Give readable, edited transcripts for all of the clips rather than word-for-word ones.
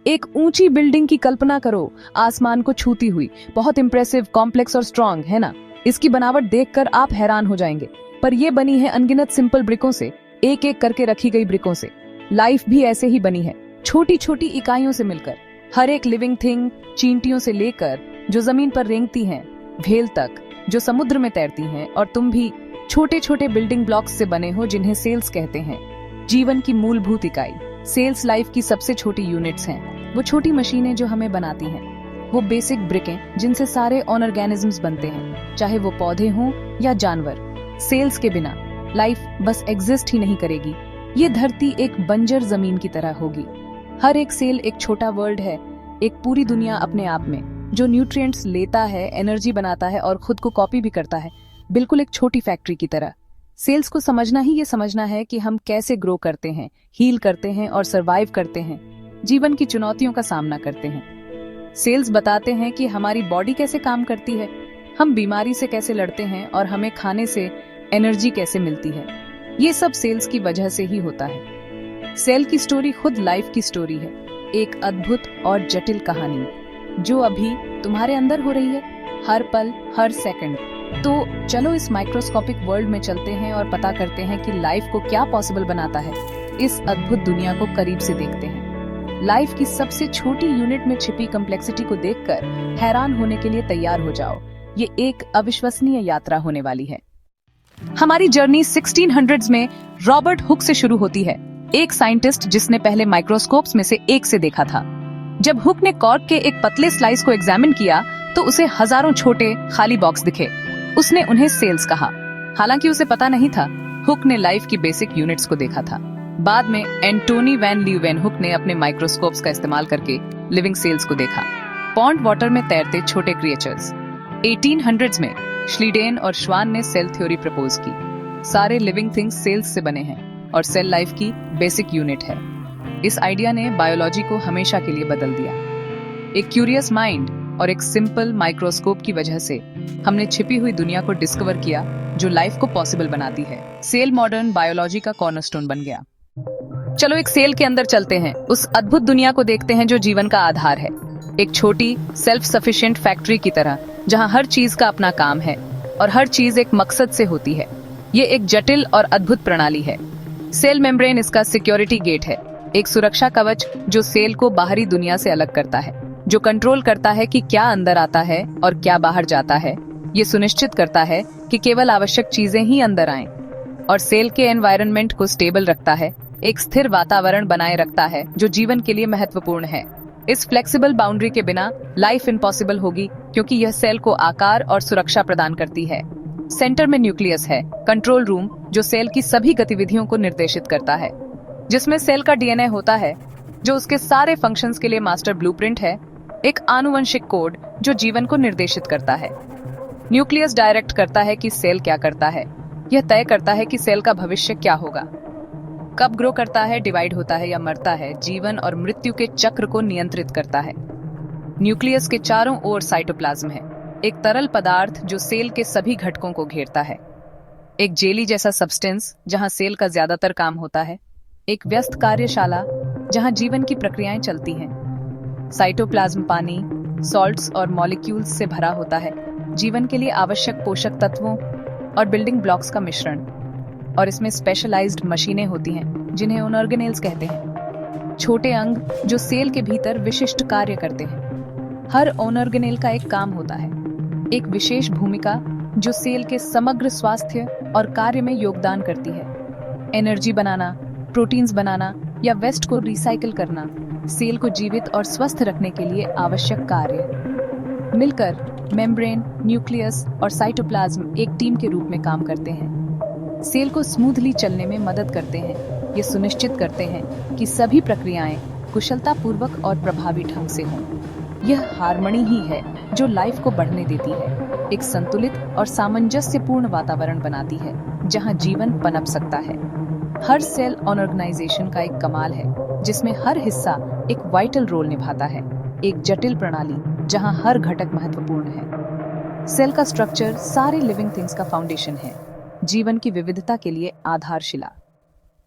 एक ऊंची बिल्डिंग की कल्पना करो, आसमान को छूती हुई, बहुत इंप्रेसिव, कॉम्प्लेक्स और स्ट्रॉन्ग, है ना? इसकी बनावट देखकर आप हैरान हो जाएंगे। पर ये बनी है अनगिनत सिंपल ब्रिकों से, एक एक करके रखी गई ब्रिकों से। लाइफ भी ऐसे ही बनी है, छोटी छोटी इकाइयों से मिलकर। हर एक लिविंग थिंग, चींटियों से लेकर जो जमीन पर रेंगती हैं, व्हेल तक जो समुद्र में तैरती हैं, और तुम भी छोटे छोटे बिल्डिंग ब्लॉक्स से बने हो जिन्हें सेल्स कहते हैं। जीवन की मूलभूत इकाई सेल्स लाइफ की सबसे छोटी यूनिट्स हैं। वो छोटी मशीनें जो हमें बनाती हैं, वो बेसिक ब्रिकें जिनसे सारे ऑर्गेनिजम्स बनते हैं, चाहे वो पौधे हों या जानवर। सेल्स के बिना लाइफ बस एग्जिस्ट ही नहीं करेगी। ये धरती एक बंजर जमीन की तरह होगी। हर एक सेल एक छोटा वर्ल्ड है, एक पूरी दुनिया अपने आप में, जो न्यूट्रिएंट्स लेता है, एनर्जी बनाता है और खुद को कॉपी भी करता है, बिल्कुल एक छोटी फैक्ट्री की तरह। सेल्स को समझना ही ये समझना है कि हम कैसे ग्रो करते हैं, हील करते हैं और सरवाइव करते हैं, जीवन की चुनौतियों का सामना करते हैं। सेल्स बताते हैं कि हमारी बॉडी कैसे काम करती है, हम बीमारी से कैसे लड़ते हैं और हमें खाने से एनर्जी कैसे मिलती है। ये सब सेल्स की वजह से ही होता है। सेल की स्टोरी खुद लाइफ की स्टोरी है, एक अद्भुत और जटिल कहानी जो अभी तुम्हारे अंदर हो रही है, हर पल, हर सेकंड। तो चलो इस माइक्रोस्कोपिक वर्ल्ड में चलते हैं और पता करते हैं कि लाइफ को क्या पॉसिबल बनाता है। इस अद्भुत दुनिया को करीब से देखते हैं। लाइफ की सबसे छोटी यूनिट में छिपी कॉम्प्लेक्सिटी को देखकर हैरान होने के लिए तैयार हो जाओ। ये एक अविश्वसनीय यात्रा होने वाली है। हमारी जर्नी 1600s में रॉबर्ट हुक से शुरू होती है, एक साइंटिस्ट जिसने पहले माइक्रोस्कोप्स में से एक से देखा था। जब हुक ने कॉर्क के एक पतले स्लाइस को एग्जामिन किया तो उसे हजारों छोटे खाली बॉक्स दिखे। उसने उन्हें सेल्स कहा। हालांकि उसे पता नहीं था, हुक ने लाइफ की बेसिक यूनिट्स को देखा था। बाद में एंटोनी वैन लीeuwenhoek ने अपने माइक्रोस्कोप्स का इस्तेमाल करके लिविंग सेल्स को देखा, पॉन्ड वाटर में तैरते छोटे क्रिएचर्स। 1800s में श्लीडेन और श्वान ने सेल थ्योरी प्रपोज की। सारे लिविंग थिंग्स सेल्स से बने हैं और सेल लाइफ की बेसिक यूनिट है। इस आइडिया ने बायोलॉजी को हमेशा के लिए बदल दिया। एक क्यूरियस माइंड और एक सिंपल माइक्रोस्कोप की वजह से हमने छिपी हुई दुनिया को डिस्कवर किया जो लाइफ को पॉसिबल बनाती है। सेल मॉडर्न बायोलॉजी का कॉर्नरस्टोन बन गया। चलो एक सेल के अंदर चलते हैं, उस अद्भुत दुनिया को देखते हैं जो जीवन का आधार है। एक छोटी सेल्फ सफिशिएंट फैक्ट्री की तरह, जहां हर चीज का अपना काम है और हर चीज एक मकसद से होती है। ये एक जटिल और अद्भुत प्रणाली है। सेल मेम्ब्रेन इसका सिक्योरिटी गेट है, एक सुरक्षा कवच जो सेल को बाहरी दुनिया से अलग करता है, जो कंट्रोल करता है कि क्या अंदर आता है और क्या बाहर जाता है। ये सुनिश्चित करता है कि केवल आवश्यक चीजें ही अंदर आएं और सेल के एनवायरनमेंट को स्टेबल रखता है, एक स्थिर वातावरण बनाए रखता है जो जीवन के लिए महत्वपूर्ण है। इस फ्लेक्सिबल बाउंड्री के बिना लाइफ इम्पॉसिबल होगी, क्योंकि यह सेल को आकार और सुरक्षा प्रदान करती है। सेंटर में न्यूक्लियस है, कंट्रोल रूम, जो सेल की सभी गतिविधियों को निर्देशित करता है, जिसमें सेल का डीएनए होता है जो उसके सारे फंक्शंस के लिए मास्टर ब्लूप्रिंट है, एक आनुवंशिक कोड जो जीवन को निर्देशित करता है। न्यूक्लियस डायरेक्ट करता है कि सेल क्या करता है, यह तय करता है कि सेल का भविष्य क्या होगा, कब ग्रो करता है, डिवाइड होता है या मरता है, जीवन और मृत्यु के चक्र को नियंत्रित करता है। न्यूक्लियस के चारों ओर साइटोप्लाज्म है, एक तरल पदार्थ जो सेल के सभी घटकों को घेरता है, एक जेली जैसा सब्सटेंस जहां सेल का ज्यादातर काम होता है, एक व्यस्त कार्यशाला जहां जीवन की प्रक्रियाएं चलती हैं। साइटोप्लाज्म पानी, सॉल्ट्स और मॉलिक्यूल्स से भरा होता है, जीवन के लिए आवश्यक पोषक तत्वों और बिल्डिंग ब्लॉक्स का मिश्रण। और इसमें स्पेशलाइज्ड मशीनें होती हैं जिन्हें ऑर्गेनेल्स कहते हैं, छोटे अंग जो सेल के भीतर विशिष्ट कार्य करते हैं। हर ऑर्गेनेल का एक काम होता है, एक विशेष भूमिका जो सेल के समग्र स्वास्थ्य और कार्य में योगदान करती है। एनर्जी बनाना, प्रोटीन्स बनाना या वेस्ट को रिसाइकिल करना, सेल को जीवित और स्वस्थ रखने के लिए आवश्यक कार्य। मिलकर मेम्ब्रेन, न्यूक्लियस और साइटोप्लाज्म एक टीम के रूप में काम करते हैं। सेल को स्मूथली चलने में मदद करते हैं, ये सुनिश्चित करते हैं कि सभी प्रक्रियाएं कुशलतापूर्वक और प्रभावी ढंग से हों। यह हार्मनी ही है जो लाइफ को बढ़ने देती है, एक संतुलित और सामंजस्यपूर्ण वातावरण बनाती है जहां जीवन पनप सकता है। हर सेल ऑर्गेनाइजेशन का एक कमाल है, जिसमें हर हिस्सा एक वाइटल रोल निभाता है, एक जटिल प्रणाली जहां हर घटक महत्वपूर्ण है। सेल का स्ट्रक्चर सारे लिविंग थिंग्स का फाउंडेशन है, जीवन की विविधता के लिए आधारशिला।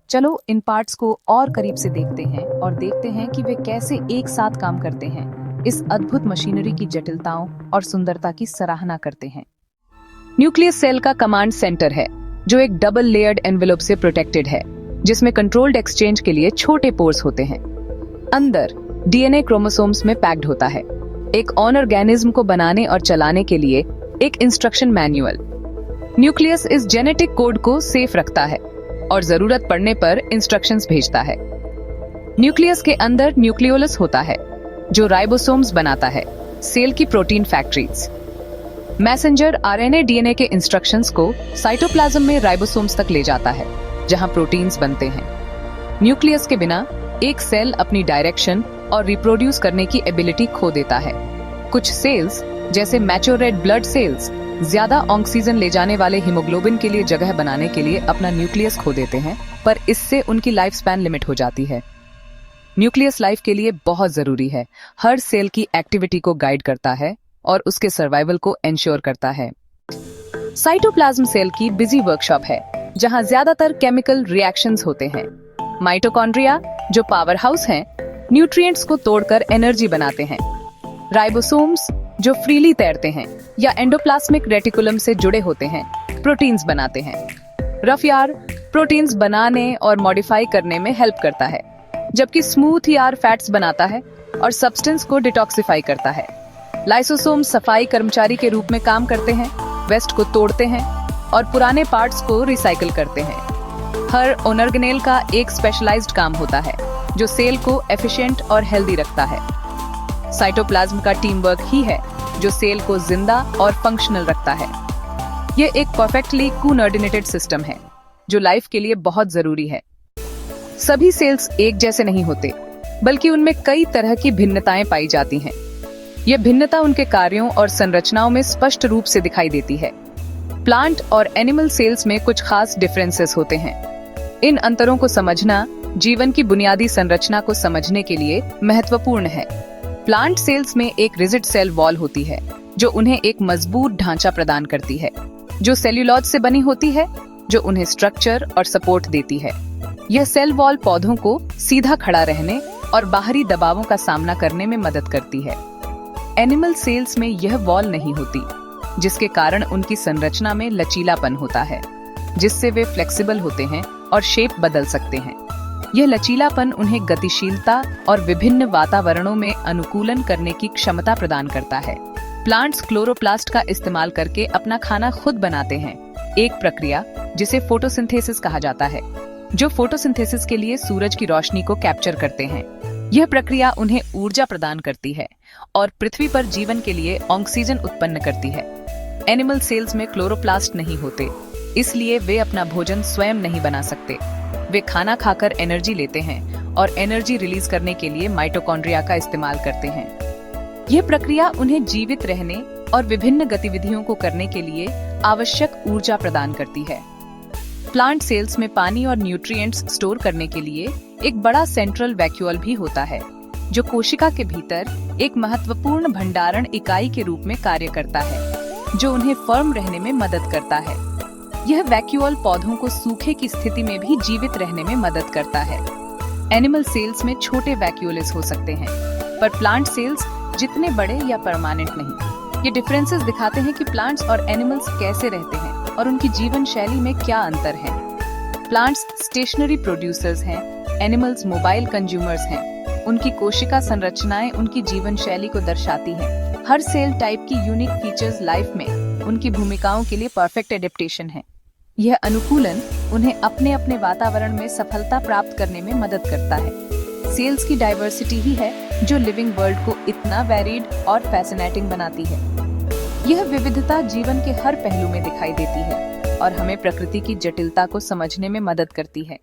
चलो इन पार्ट्स को और करीब से देखते हैं और देखते हैं कि वे कैसे एक साथ काम करते हैं। इस अद्भुत मशीनरी की जटिलताओं और सुंदरता की सराहना करते हैं। न्यूक्लियस सेल का कमांड सेंटर है, जो एक डबल लेयर्ड एनवेलप से प्रोटेक्टेड है, जिसमें कंट्रोल्ड एक्सचेंज के लिए छोटे पोर्स होते हैं। अंदर डीएनए क्रोमोसोम्स में पैक्ड होता है, एक ऑन ऑर्गेनिज्म को बनाने और चलाने के लिए एक इंस्ट्रक्शन मैनुअल। न्यूक्लियस इस जेनेटिक कोड को सेफ रखता है और जरूरत पड़ने पर इंस्ट्रक्शंस भेजता है। न्यूक्लियस के अंदर न्यूक्लियोलस होता है, जो राइबोसोम्स बनाता है, सेल की protein factories. Messenger RNA DNA के इंस्ट्रक्शंस को साइटोप्लाज्म में राइबोसोम्स तक ले जाता है, जहां प्रोटीन्स बनते हैं। न्यूक्लियस के बिना एक सेल अपनी डायरेक्शन और रिप्रोड्यूस करने की एबिलिटी खो देता है। कुछ सेल्स, जैसे मैच्योर रेड ब्लड सेल्स, ज्यादा ऑक्सीजन ले जाने वाले हीमोग्लोबिन के लिए जगह बनाने के लिए अपना न्यूक्लियस खो देते हैं, पर इससे उनकी लाइफ स्पैन लिमिट हो जाती है। न्यूक्लियस लाइफ के लिए बहुत जरूरी है, हर सेल की एक्टिविटी को गाइड करता है और उसके सर्वाइवल को एंश्योर करता है। साइटोप्लाज्म सेल की बिजी वर्कशॉप है, जहां ज्यादातर केमिकल रिएक्शंस होते हैं। माइटोकॉन्ड्रिया, जो पावर हाउस हैं, न्यूट्रिएंट्स को तोड़कर एनर्जी बनाते हैं। राइबोसोम्स, जो फ्रीली तैरते हैं या एंडोप्लाज्मिक रेटिकुलम से जुड़े होते हैं, प्रोटीन्स बनाते हैं। रफ यार प्रोटीन्स बनाने और मॉडिफाई करने में हेल्प करता है, जबकि स्मूथ यार फैट्स बनाता है और सब्सटेंस को डिटॉक्सिफाई करता है। लाइसोसोम सफाई कर्मचारी के रूप में काम करते हैं, वेस्ट को तोड़ते हैं और पुराने पार्ट्स को रिसाइकिल करते हैं। हर ऑर्गेनेल का एक स्पेशलाइज्ड काम होता है, जो सेल को एफिशिएंट और हेल्दी रखता है। साइटोप्लाज्म का टीम वर्क ही है जो सेल को जिंदा और फंक्शनल रखता है। यह एक परफेक्टली कोऑर्डिनेटेड सिस्टम है, जो लाइफ के लिए बहुत जरूरी है। सभी सेल्स एक जैसे नहीं होते, बल्कि उनमें कई तरह की भिन्नताएं पाई जाती हैं। यह भिन्नता उनके कार्यों और संरचनाओं में स्पष्ट रूप से दिखाई देती है। प्लांट और एनिमल सेल्स में कुछ खास डिफरेंसेस होते हैं। इन अंतरों को समझना जीवन की बुनियादी संरचना को समझने के लिए महत्वपूर्ण है। प्लांट सेल्स में एक रिजिड सेल वॉल होती है, जो उन्हें एक मजबूत ढांचा प्रदान करती है, जो सेल्यूलोज से बनी होती है, जो उन्हें स्ट्रक्चर और सपोर्ट देती है। यह सेल वॉल पौधों को सीधा खड़ा रहने और बाहरी दबावों का सामना करने में मदद करती है। एनिमल सेल्स में यह वॉल नहीं होती, जिसके कारण उनकी संरचना में लचीलापन होता है, जिससे वे फ्लेक्सिबल होते हैं और शेप बदल सकते हैं। यह लचीलापन उन्हें गतिशीलता और विभिन्न वातावरणों में अनुकूलन करने की क्षमता प्रदान करता है। प्लांट्स क्लोरोप्लास्ट का इस्तेमाल करके अपना खाना खुद बनाते हैं, एक प्रक्रिया जिसे फोटोसिंथेसिस कहा जाता है, जो फोटोसिंथेसिस के लिए सूरज की रोशनी को कैप्चर करते हैं। यह प्रक्रिया उन्हें ऊर्जा प्रदान करती है और पृथ्वी पर जीवन के लिए ऑक्सीजन उत्पन्न करती है। एनिमल सेल्स में क्लोरोप्लास्ट नहीं होते, इसलिए वे अपना भोजन स्वयं नहीं बना सकते। वे खाना खाकर एनर्जी लेते हैं और एनर्जी रिलीज करने के लिए माइटोकॉन्ड्रिया का इस्तेमाल करते हैं। यह प्रक्रिया उन्हें जीवित रहने और विभिन्न गतिविधियों को करने के लिए आवश्यक ऊर्जा प्रदान करती है। प्लांट सेल्स में पानी और न्यूट्रिएंट्स स्टोर करने के लिए एक बड़ा सेंट्रल वैक्यूल भी होता है, जो कोशिका के भीतर एक महत्वपूर्ण भंडारण इकाई के रूप में कार्य करता है, जो उन्हें फर्म रहने में मदद करता है। यह वैक्यूल पौधों को सूखे की स्थिति में भी जीवित रहने में मदद करता है। एनिमल सेल्स में छोटे वैक्यूल्स हो सकते हैं, पर प्लांट सेल्स जितने बड़े या परमानेंट नहीं। ये डिफरेंसेस दिखाते हैं कि प्लांट्स और एनिमल्स कैसे रहते हैं और उनकी जीवन शैली में क्या अंतर है। प्लांट्स स्टेशनरी प्रोड्यूसर्स हैं, एनिमल्स मोबाइल कंज्यूमर्स हैं। उनकी कोशिका संरचनाएं उनकी जीवन शैली को दर्शाती हैं। हर सेल टाइप की यूनिक फीचर्स लाइफ में उनकी भूमिकाओं के लिए परफेक्ट एडेप्टेशन है। यह अनुकूलन उन्हें अपने अपने वातावरण में सफलता प्राप्त करने में मदद करता है। सेल्स की डाइवर्सिटी ही है जो लिविंग वर्ल्ड को इतना वैरिड और फैसिनेटिंग बनाती है। यह विविधता जीवन के हर पहलू में दिखाई देती है और हमें प्रकृति की जटिलता को समझने में मदद करती है।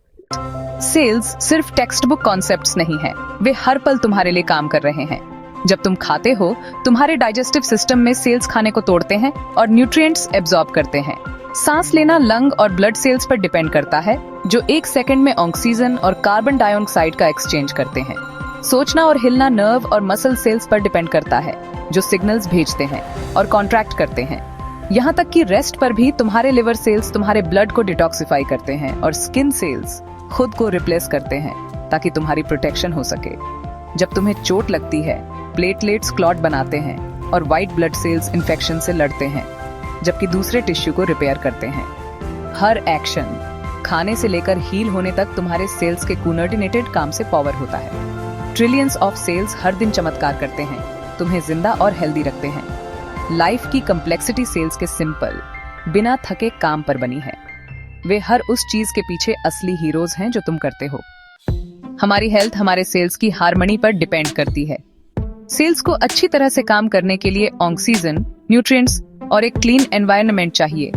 सेल्स सिर्फ टेक्स्ट बुक कॉन्सेप्ट्स नहीं है, वे हर पल तुम्हारे लिए काम कर रहे हैं। जब तुम खाते हो, तुम्हारे डाइजेस्टिव सिस्टम में सेल्स खाने को तोड़ते हैं और न्यूट्रिएंट्स एब्जॉर्ब करते हैं। सांस लेना लंग और ब्लड सेल्स पर डिपेंड करता है, जो 1 सेकंड में ऑक्सीजन और कार्बन डाइऑक्साइड का एक्सचेंज करते हैं। सोचना और हिलना नर्व और मसल सेल्स पर डिपेंड करता है, जो सिग्नल्स भेजते हैं और कॉन्ट्रैक्ट करते हैं। यहाँ तक कि रेस्ट पर भी तुम्हारे लिवर सेल्स तुम्हारे ब्लड को डिटॉक्सिफाई करते हैं और स्किन सेल्स खुद को रिप्लेस करते हैं ताकि तुम्हारी प्रोटेक्शन हो सके। जब तुम्हें चोट लगती है, प्लेटलेट्स क्लॉट बनाते हैं और व्हाइट ब्लड सेल्स इन्फेक्शन से लड़ते हैं, जबकि दूसरे टिश्यू को रिपेयर करते हैं। हर एक्शन, खाने से लेकर हील होने तक, तुम्हारे सेल्स के कोऑर्डिनेटेड काम से पावर होता है। ट्रिलियंस ऑफ सेल्स हर दिन चमत्कार करते हैं, तुम्हें जिंदा और हेल्दी रखते हैं। लाइफ की कम्प्लेक्सिटी सेल्स के सिंपल, बिना थके काम पर बनी है। वे हर उस चीज के पीछे असली हीरोज हैं जो तुम करते हो। हमारी हेल्थ हमारे सेल्स की हार्मनी पर डिपेंड करती है। सेल्स को अच्छी तरह से काम करने के लिए ऑक्सीजन, न्यूट्रिएंट्स और एक क्लीन एनवायरनमेंट चाहिए।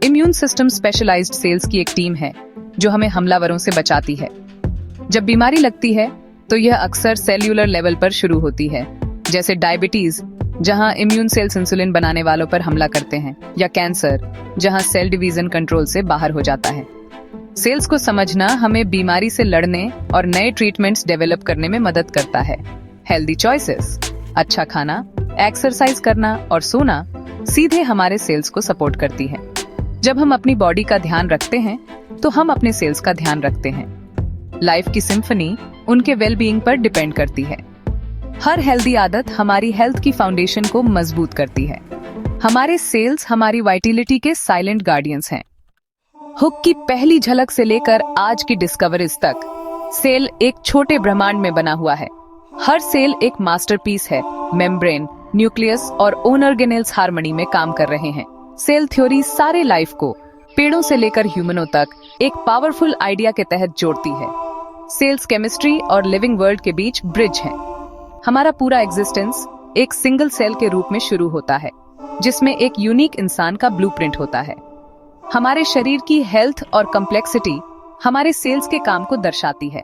इम्यून सिस्टम स्पेशलाइज्ड सेल्स की एक टीम है जो हमें हमलावरों से बचाती है। जब बीमारी लगती है तो यह अक्सर सेल्यूलर लेवल पर शुरू होती है, जैसे डायबिटीज, जहां इम्यून सेल्स इंसुलिन बनाने वालों पर हमला करते हैं, या कैंसर, जहां सेल डिवीजन कंट्रोल से बाहर हो जाता है। सेल्स को समझना हमें बीमारी से लड़ने और नए ट्रीटमेंट्स डेवलप करने में मदद करता है। हेल्दी चॉइसेस, अच्छा खाना, एक्सरसाइज करना और सोना सीधे हमारे सेल्स को सपोर्ट करती है। जब हम अपनी बॉडी का ध्यान रखते हैं तो हम अपने सेल्स का ध्यान रखते हैं। लाइफ की सिम्फनी उनके वेलबीइंग पर डिपेंड करती है। हर हेल्दी आदत हमारी हेल्थ की फाउंडेशन को मजबूत करती है। हमारे सेल्स हमारी वाइटलिटी के साइलेंट गार्डियंस हैं। हुक की पहली झलक से लेकर आज की डिस्कवरीज तक, सेल एक छोटे ब्रह्मांड में बना हुआ है। हर सेल एक मास्टरपीस है। मेम्ब्रेन, न्यूक्लियस और ऑर्गेनेल्स हार्मनी में काम कर रहे हैं। सेल थ्योरी सारे लाइफ को, पेड़ों से लेकर ह्यूमनों तक, एक पावरफुल आइडिया के तहत जोड़ती है। सेल्स केमिस्ट्री और लिविंग वर्ल्ड के बीच ब्रिज है। हमारा पूरा एग्जिस्टेंस एक सिंगल सेल के रूप में शुरू होता है, जिसमें एक यूनिक इंसान का ब्लूप्रिंट होता है। हमारे शरीर की हेल्थ और कम्प्लेक्सिटी हमारे सेल्स के काम को दर्शाती है।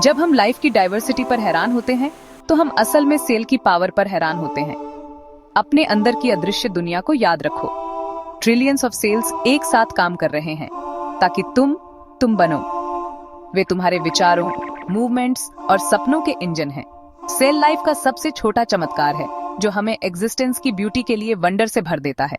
जब हम लाइफ की डाइवर्सिटी पर हैरान होते हैं तो हम असल में सेल की पावर पर हैरान होते हैं। अपने अंदर की अदृश्य दुनिया को याद रखो। ट्रिलियंस ऑफ सेल्स एक साथ काम कर रहे हैं ताकि तुम बनो। वे तुम्हारे विचारों, मूवमेंट्स और सपनों के इंजन हैं। सेल लाइफ का सबसे छोटा चमत्कार है जो हमें एग्जिस्टेंस की ब्यूटी के लिए वंडर से भर देता है।